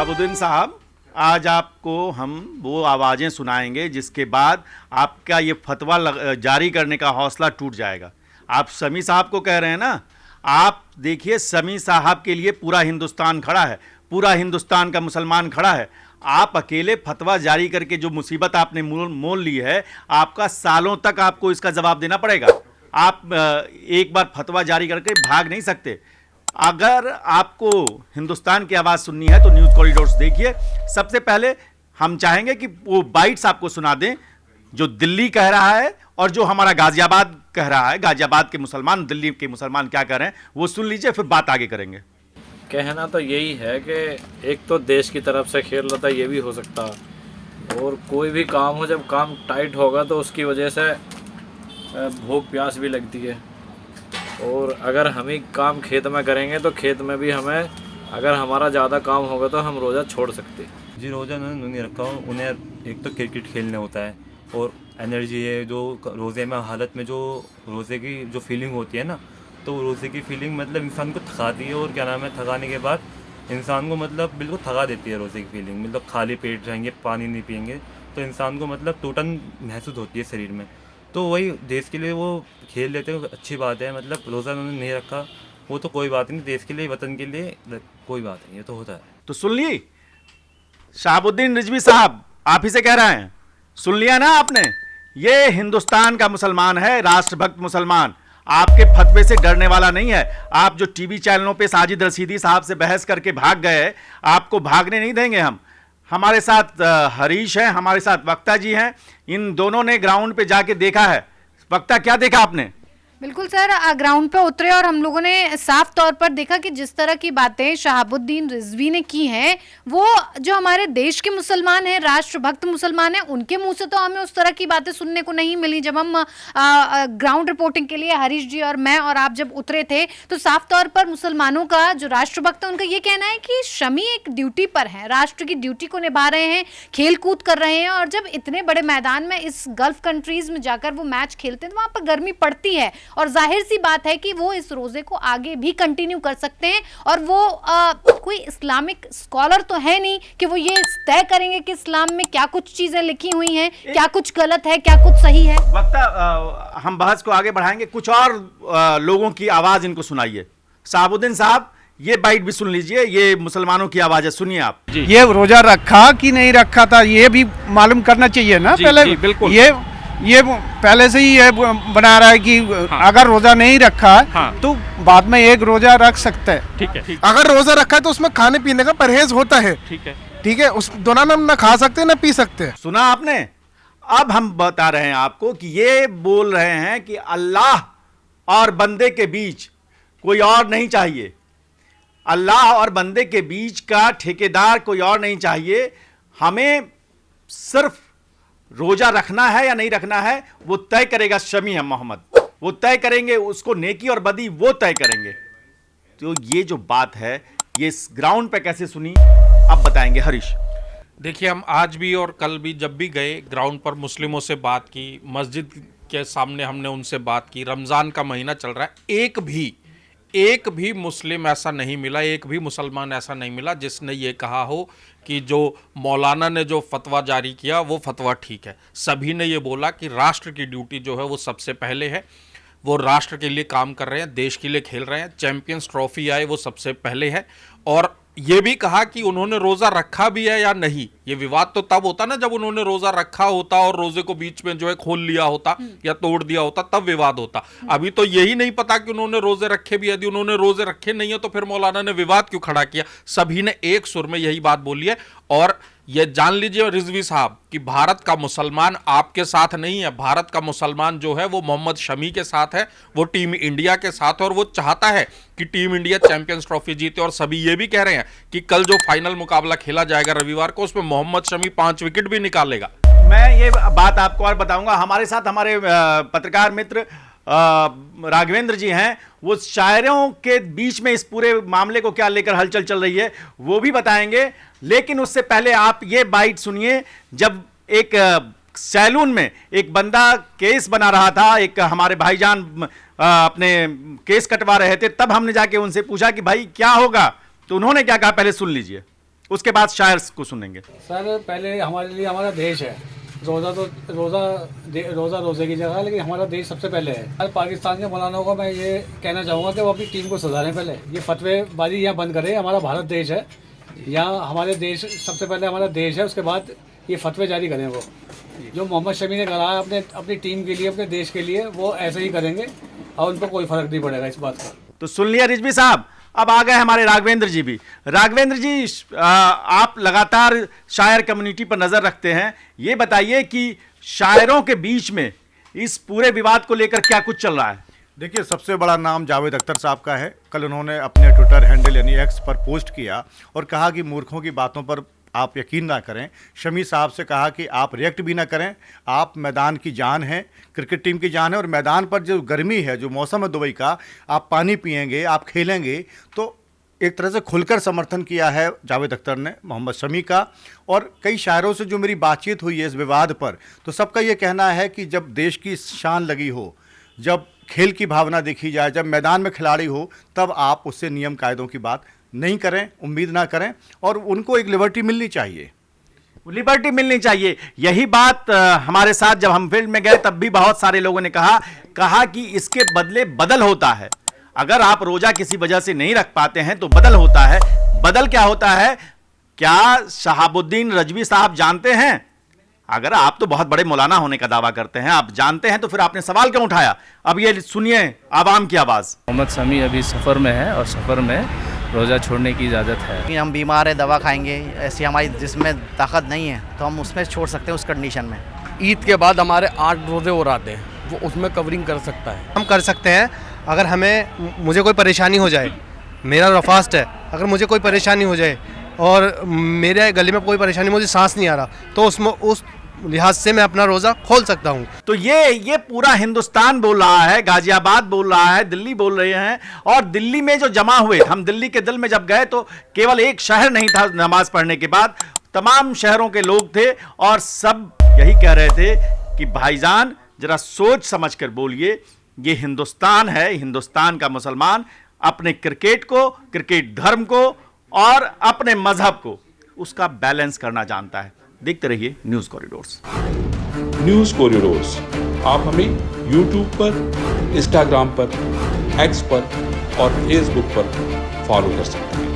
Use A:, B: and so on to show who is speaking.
A: शहाबुद्दीन साहब, आज आपको हम वो आवाज़ें सुनाएंगे जिसके बाद आपका ये फतवा जारी करने का हौसला टूट जाएगा। आप शमी साहब को कह रहे हैं ना, आप देखिए शमी साहब के लिए पूरा हिंदुस्तान खड़ा है, पूरा हिंदुस्तान का मुसलमान खड़ा है। आप अकेले फतवा जारी करके जो मुसीबत आपने मोल ली है, आपका सालों तक आपको इसका जवाब देना पड़ेगा। आप एक बार फतवा जारी करके भाग नहीं सकते। अगर आपको हिंदुस्तान की आवाज़ सुननी है तो न्यूज़ कॉरिडोर्स देखिए। सबसे पहले हम चाहेंगे कि वो बाइट्स आपको सुना दें जो दिल्ली कह रहा है और जो हमारा गाजियाबाद कह रहा है। गाजियाबाद के मुसलमान, दिल्ली के मुसलमान क्या कह रहे हैं वो सुन लीजिए, फिर बात आगे करेंगे।
B: कहना तो यही है कि एक तो देश की तरफ से खेल रहा था, ये भी हो सकता, और कोई भी काम हो, जब काम टाइट होगा तो उसकी वजह से भूख प्यास भी लगती है। और अगर हम ही काम खेत में करेंगे तो खेत में भी हमें, अगर हमारा ज़्यादा काम होगा तो हम रोज़ा छोड़ सकते हैं।
C: जी, रोज़ा उन्होंने नहीं रखा। उन्हें एक तो क्रिकेट खेलने होता है और एनर्जी है जो रोज़े में हालत में जो रोज़े की जो फीलिंग होती है ना, तो रोज़े की फीलिंग मतलब इंसान को थकाती है। और क्या नाम है, थकाने के बाद इंसान को मतलब बिल्कुल थका देती है रोज़े की फीलिंग। मतलब खाली पेट रहेंगे, पानी नहीं पिएंगे तो इंसान को मतलब टूटन महसूस होती है शरीर में। तो वही देश के लिए वो खेल लेते हैं, अच्छी बात है। मतलब रोज़ा उन्होंने नहीं रखा वो तो कोई बात नहीं, देश के लिए, वतन के लिए कोई बात नहीं, ये तो होता है।
A: तो सुन ली शहाबुद्दीन रिजवी साहब, आप ही से कह रहे हैं, सुन लिया ना आपने। ये हिंदुस्तान का मुसलमान है, राष्ट्रभक्त मुसलमान, आपके फतवे से डरने वाला नहीं है। आप जो टीवी चैनलों पे साजिद रशीदी साहब से बहस करके भाग गए, आपको भागने नहीं देंगे हम। हमारे साथ हरीश हैं, हमारे साथ वक्ता जी हैं, इन दोनों ने ग्राउंड पे जाके देखा है। वक्ता, क्या देखा आपने?
D: बिल्कुल सर, ग्राउंड पे उतरे और हम लोगों ने साफ तौर पर देखा कि जिस तरह की बातें शहाबुद्दीन रिजवी ने की हैं, वो जो हमारे देश के मुसलमान हैं, राष्ट्रभक्त मुसलमान हैं, उनके मुंह से तो हमें उस तरह की बातें सुनने को नहीं मिली। जब हम ग्राउंड रिपोर्टिंग के लिए हरीश जी और मैं और आप जब उतरे थे तो साफ तौर पर मुसलमानों का जो राष्ट्रभक्त है उनका ये कहना है कि शमी एक ड्यूटी पर है, राष्ट्र की ड्यूटी को निभा रहे हैं, खेल कूद कर रहे हैं। और जब इतने बड़े मैदान में इस गल्फ कंट्रीज में जाकर वो मैच खेलते हैं तो वहाँ पर गर्मी पड़ती है और जाहिर सी बात है कि वो इस रोजे को आगे भी कंटिन्यू कर सकते हैं। और वो कोई इस्लामिक स्कॉलर तो है नहीं कि वो ये तय करेंगे कि इस्लाम में क्या कुछ चीजें लिखी हुई हैं, क्या कुछ गलत है, क्या कुछ सही है।
A: वक्ता, हम बहस को आगे बढ़ाएंगे, कुछ और लोगों की आवाज इनको सुनाइए। शहाबुद्दीन साहब, ये बाइट भी सुन लीजिए, ये मुसलमानों की आवाज है, सुनिए आप।
E: ये रोजा रखा कि नहीं रखा था ये भी मालूम करना चाहिए ना। पहले बिल्कुल ये पहले से ही ये बना रहा है कि अगर रोजा नहीं रखा तो बाद में एक रोजा रख सकते हैं। ठीक है।
F: अगर रोजा रखा है तो उसमें खाने पीने का परहेज होता है। ठीक है, उस दौरान हम ना खा सकते हैं ना पी सकते हैं।
A: सुना आपने? अब हम बता रहे हैं आपको कि ये बोल रहे हैं कि अल्लाह और बंदे के बीच कोई और नहीं चाहिए, अल्लाह और बंदे के बीच का ठेकेदार कोई और नहीं चाहिए। हमें सिर्फ रोजा रखना है या नहीं रखना है वो तय करेगा शमी है मोहम्मद, वो तय करेंगे, उसको नेकी और बदी वो तय करेंगे। तो ये जो बात है ये इस ग्राउंड पे कैसे सुनी अब बताएंगे हरीश।
G: देखिए, हम आज भी और कल भी जब भी गए ग्राउंड पर मुस्लिमों से बात की, मस्जिद के सामने हमने उनसे बात की। रमज़ान का महीना चल रहा है, एक भी मुस्लिम ऐसा नहीं मिला, एक भी मुसलमान ऐसा नहीं मिला जिसने ये कहा हो कि जो मौलाना ने जो फतवा जारी किया वो फतवा ठीक है। सभी ने ये बोला कि राष्ट्र की ड्यूटी जो है वो सबसे पहले है, वो राष्ट्र के लिए काम कर रहे हैं, देश के लिए खेल रहे हैं। चैंपियंस ट्रॉफी आए वो सबसे पहले है। और ये भी कहा कि उन्होंने रोज़ा रखा भी है या नहीं। ये विवाद तो तब होता ना जब उन्होंने रोज़ा रखा होता और रोज़े को बीच में जो है खोल लिया होता या तोड़ दिया होता, तब विवाद होता। अभी तो यही नहीं पता कि उन्होंने रोज़े रखे भी, यदि उन्होंने रोज़े रखे नहीं है तो फिर मौलाना ने विवाद क्यों खड़ा किया। सभी ने एक सुर में यही बात बोली है। और ये जान लीजिए रिजवी साहब कि भारत का मुसलमान आपके साथ नहीं है, भारत का मुसलमान जो है वो मोहम्मद शमी के साथ है, वो टीम इंडिया के साथ है और वो चाहता है कि टीम इंडिया चैंपियंस ट्रॉफी जीते। और सभी ये भी कह रहे हैं कि कल जो फाइनल मुकाबला खेला जाएगा रविवार को, उसमें मोहम्मद शमी 5 विकेट भी निकालेगा।
A: मैं ये बात आपको और बताऊंगा। हमारे साथ हमारे पत्रकार मित्र राघवेंद्र जी हैं, वो शायरों के बीच में इस पूरे मामले को क्या लेकर हलचल चल रही है वो भी बताएंगे। लेकिन उससे पहले आप ये बाइट सुनिए, जब एक सैलून में एक बंदा केस बना रहा था, एक हमारे भाईजान अपने केस कटवा रहे थे, तब हमने जाके उनसे पूछा कि भाई क्या होगा, तो उन्होंने क्या कहा पहले सुन लीजिए। उसके बाद शायर को सुनेंगे।
H: सर पहले हमारे लिए हमारा देश है, रोज़े की जगह, लेकिन हमारा देश सबसे पहले है। हर पाकिस्तान के मौलानाओं को मैं ये कहना चाहूँगा कि वो अपनी टीम को सुधारें, पहले ये फतवेबाजी यहाँ बंद करें। हमारा भारत देश है, यहाँ हमारे देश सबसे पहले हमारा देश है, उसके बाद ये फतवे जारी करें। वो जो मोहम्मद शमी ने करा है अपनी टीम के लिए, अपने देश के लिए, वो ऐसे ही करेंगे और उनको कोई फर्क नहीं पड़ेगा इस बात का।
A: तो सुन लिया रिजवी साहब। अब आ गए हमारे राघवेंद्र जी भी। राघवेंद्र जी, आप लगातार शायर कम्युनिटी पर नजर रखते हैं, ये बताइए कि शायरों के बीच में इस पूरे विवाद को लेकर क्या कुछ चल रहा है?
I: देखिए, सबसे बड़ा नाम जावेद अख्तर साहब का है। कल उन्होंने अपने ट्विटर हैंडल यानी एक्स पर पोस्ट किया और कहा कि मूर्खों की बातों पर आप यकीन ना करें। शमी साहब से कहा कि आप रिएक्ट भी ना करें, आप मैदान की जान हैं, क्रिकेट टीम की जान है, और मैदान पर जो गर्मी है, जो मौसम है दुबई का, आप पानी पिएंगे, आप खेलेंगे। तो एक तरह से खुलकर समर्थन किया है जावेद अख्तर ने मोहम्मद शमी का। और कई शायरों से जो मेरी बातचीत हुई है इस विवाद पर, तो सबका ये कहना है कि जब देश की शान लगी हो, जब खेल की भावना देखी जाए, जब मैदान में खिलाड़ी हो, तब आप उससे नियम कायदों की बात नहीं करें, उम्मीद ना करें, और उनको एक लिबर्टी मिलनी चाहिए।
A: लिबर्टी मिलनी चाहिए। यही बात हमारे साथ जब हम फील्ड में गए तब भी बहुत सारे लोगों ने कहा कि इसके बदले बदल होता है। अगर आप रोजा किसी वजह से नहीं रख पाते हैं तो बदल होता है। बदल क्या होता है? क्या शहाबुद्दीन रिजवी साहब जानते हैं? अगर आप तो बहुत बड़े मौलाना होने का दावा करते हैं, आप जानते हैं, तो फिर आपने सवाल क्यों उठाया? अब ये सुनिए आवाम की आवाज।
J: मोहम्मद शमी अभी सफ़र में है और सफ़र में रोज़ा छोड़ने की इजाज़त है।
K: कि हम बीमार है, दवा खाएंगे, ऐसी हमारी जिसमें ताकत नहीं है तो हम उसमें छोड़ सकते हैं उस कंडीशन में।
L: ईद के बाद हमारे 8 रोज़े और आते हैं, वो उसमें कवरिंग कर सकता है।
F: हम कर सकते हैं। अगर मुझे कोई परेशानी हो जाए, मेरा रफास्ट है, अगर मुझे कोई परेशानी हो जाए और मेरे गले में कोई परेशानी, मुझे सांस नहीं आ रहा, तो उसमें उस लिहाज से मैं अपना रोजा खोल सकता हूं।
A: तो ये पूरा हिंदुस्तान बोल रहा है, गाजियाबाद बोल रहा है, दिल्ली बोल रहे हैं। और दिल्ली में जो जमा हुए, हम दिल्ली के दिल में जब गए तो केवल एक शहर नहीं था नमाज पढ़ने के बाद, तमाम शहरों के लोग थे और सब यही कह रहे थे कि भाईजान जरा सोच समझ कर बोलिए, ये हिंदुस्तान है, हिंदुस्तान का मुसलमान अपने क्रिकेट को, क्रिकेट धर्म को और अपने मजहब को, उसका बैलेंस करना जानता है। देखते रहिए न्यूज़ कॉरिडोर्स।
M: न्यूज़ कॉरिडोर्स आप हमें YouTube पर, Instagram पर, X पर और Facebook पर फॉलो कर सकते हैं।